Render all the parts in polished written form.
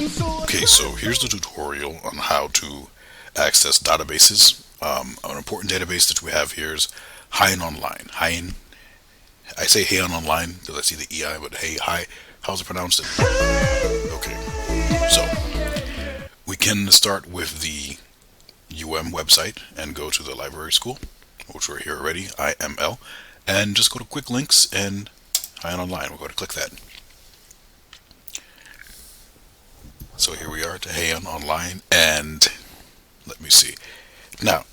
Okay, so here's the tutorial on how to access databases. An important database that we have here is Heinonline. I say Heinonline because I see the EI, but hey, hi, how's it pronounced? Okay, so we can start with the website and go to the library school, which we're here already, IML, and just go to quick links and Heinonline. We're going to click that. So here we are to Heinonline, and let me see. Now,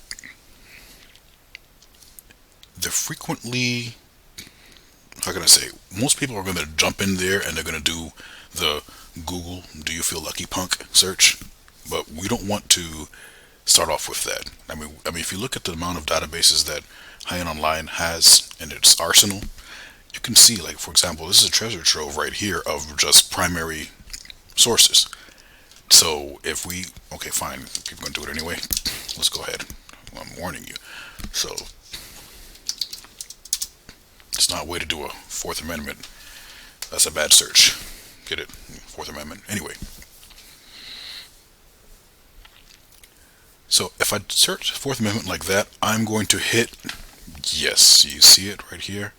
they're frequently, how can I say, most people are going to jump in there and they're going to do the Google "Do you feel lucky, punk?" search, but we don't want to start off with that. I mean, if you look at the amount of databases that Heinonline has in its arsenal, you can see, like, for example, this is a treasure trove right here of just primary sources. So if we, okay, fine, people are going to do it anyway. Let's go ahead. I'm warning you. So it's not a way to do a Fourth Amendment. That's a bad search. Get it? Fourth Amendment. Anyway. So if I search Fourth Amendment like that, I'm going to hit yes. You see it right here.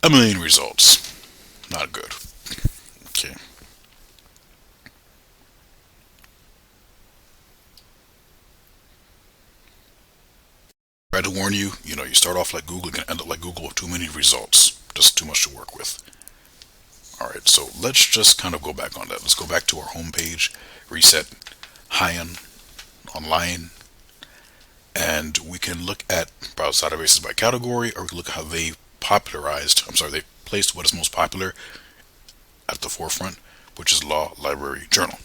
1 million results. Not good. Okay. I had to warn you, you start off like Google, you can end up like Google with too many results. Just too much to work with. Alright, so let's just kind of go back on that. Let's go back to our home page, reset Hyan online, and we can look at browse databases by category, or we can look at how they they placed what is most popular at the forefront, which is Law Library Journal.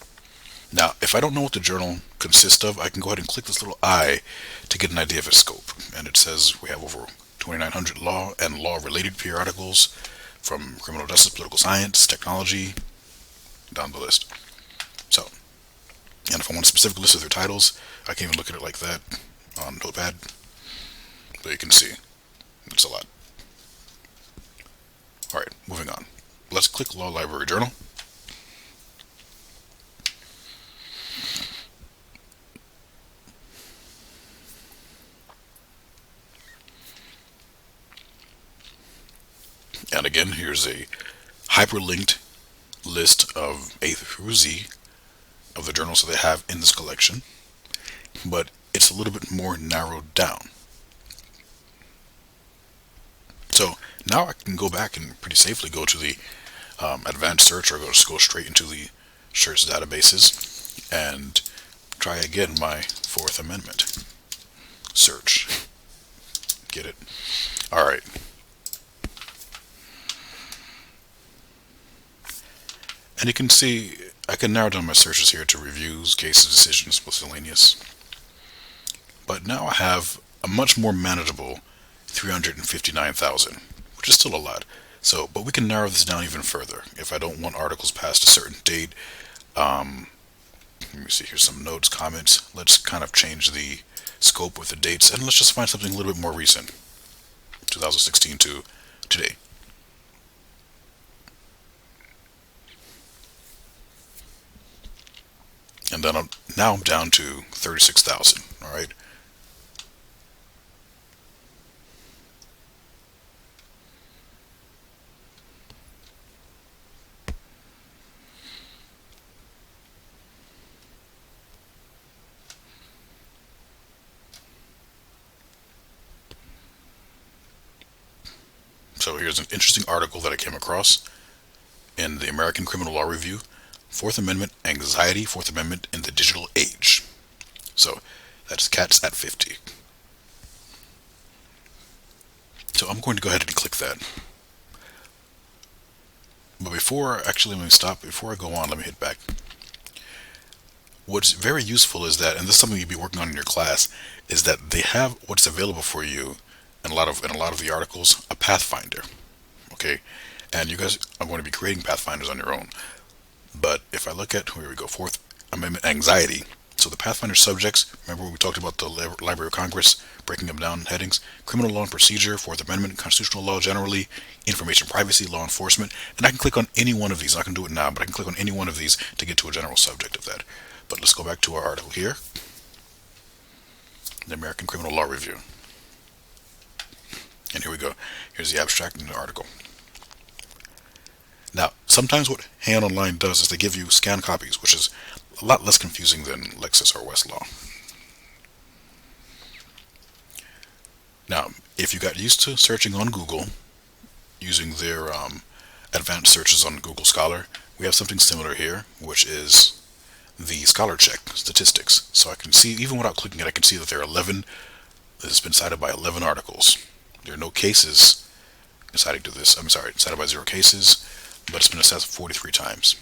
Now, if I don't know what the journal consists of, I can go ahead and click this little I to get an idea of its scope. And it says we have over 2,900 law and law-related periodicals from criminal justice, political science, technology, down the list. So, and if I want a specific list of their titles, I can even look at it like that on Notepad. But you can see, it's a lot. Alright, moving on. Let's click Law Library Journal. And again, here's a hyperlinked list of A through Z of the journals that they have in this collection, but it's a little bit more narrowed down. So now I can go back and pretty safely go to the advanced search, or go straight into the search databases and try again my Fourth Amendment search. Get it? Alright. And you can see I can narrow down my searches here to reviews, cases, decisions, miscellaneous. But now I have a much more manageable 359,000, which is still a lot. So, but we can narrow this down even further. If I don't want articles past a certain date, let me see, here's some notes, comments. Let's kind of change the scope with the dates, and let's just find something a little bit more recent, 2016 to today. And then now I'm down to 36,000. All right. So here's an interesting article that I came across in the American Criminal Law Review. Fourth Amendment Anxiety, Fourth Amendment in the Digital Age. So that's cats at 50. So I'm going to go ahead and click that. But let me stop. Before I go on, let me hit back. What's very useful is that, and this is something you'll be working on in your class, is that they have what's available for you in a lot of the articles, a pathfinder. Okay, and you guys are going to be creating pathfinders on your own. But if I look at, here we go, Fourth Amendment Anxiety, So the Pathfinder subjects, remember we talked about the Library of Congress, breaking them down headings: criminal law and procedure, Fourth Amendment, constitutional law generally, information privacy, law enforcement, and I can click on any one of these. I can do it now, but I can click on any one of these to get to a general subject of that. But let's go back to our article here, the American Criminal Law Review. And here we go. Here's the abstract in the article. Now, sometimes what Heinonline does is they give you scanned copies, which is a lot less confusing than Lexis or Westlaw. Now, if you got used to searching on Google, using their advanced searches on Google Scholar, we have something similar here, which is the Scholar Check statistics. So I can see, even without clicking it, I can see that there are 11, this has been cited by 11 articles. There are no cases cited to this, cited by 0 cases, but it's been assessed 43 times.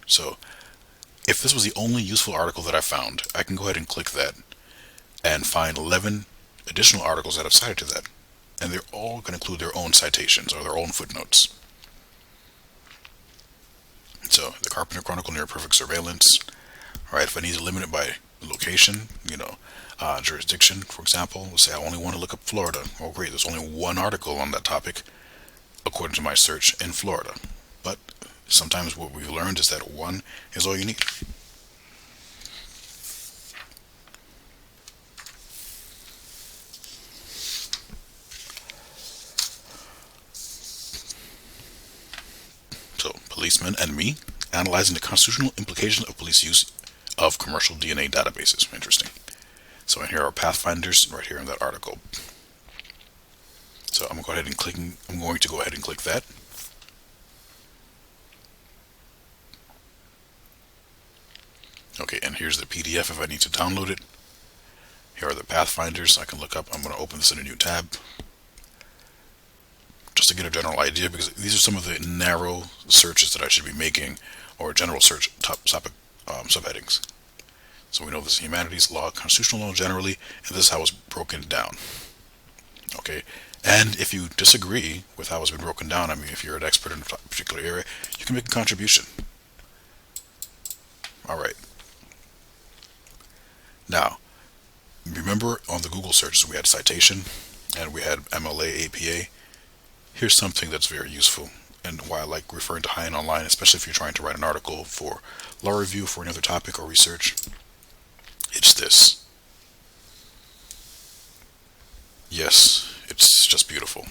So if this was the only useful article that I found, I can go ahead and click that and find 11 additional articles that have cited to that. And they're all going to include their own citations or their own footnotes. So the Carpenter Chronicle, near perfect surveillance. All right, if I need to limit it by location, jurisdiction, for example, let's say I only want to look up Florida. Oh great, there's only one article on that topic according to my search in Florida. But sometimes what we've learned is that one is all you need. So, policemen and me, analyzing the constitutional implications of police use of commercial DNA databases. Interesting. So here are pathfinders right here in that article. So I'm going to go ahead and click that. Okay, and here's the PDF if I need to download it. Here are the pathfinders I can look up. I'm going to open this in a new tab, just to get a general idea, because these are some of the narrow searches that I should be making, or general search topic subheadings. So we know this is humanities, law, constitutional law generally, and this is how it's broken down. Okay, and if you disagree with how it's been broken down, I mean, if you're an expert in a particular area, you can make a contribution. All right. Now, remember on the Google searches we had citation and we had MLA, APA. Here's something that's very useful, and why I like referring to Heinonline, especially if you're trying to write an article for law review, for another topic or research. It's this. Yes, it's just beautiful.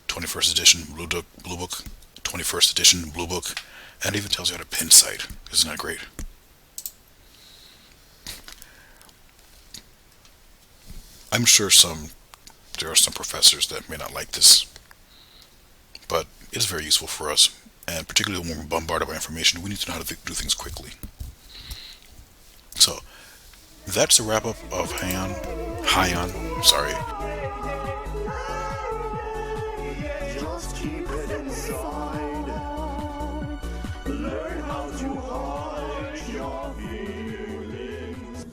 21st edition Blue Book, 21st edition Blue Book, and it even tells you how to pin cite. Isn't that great? I'm sure there are some professors that may not like this, but it's very useful for us, and particularly when we're bombarded by information, we need to know how to do things quickly. So that's a wrap up of Haiyan.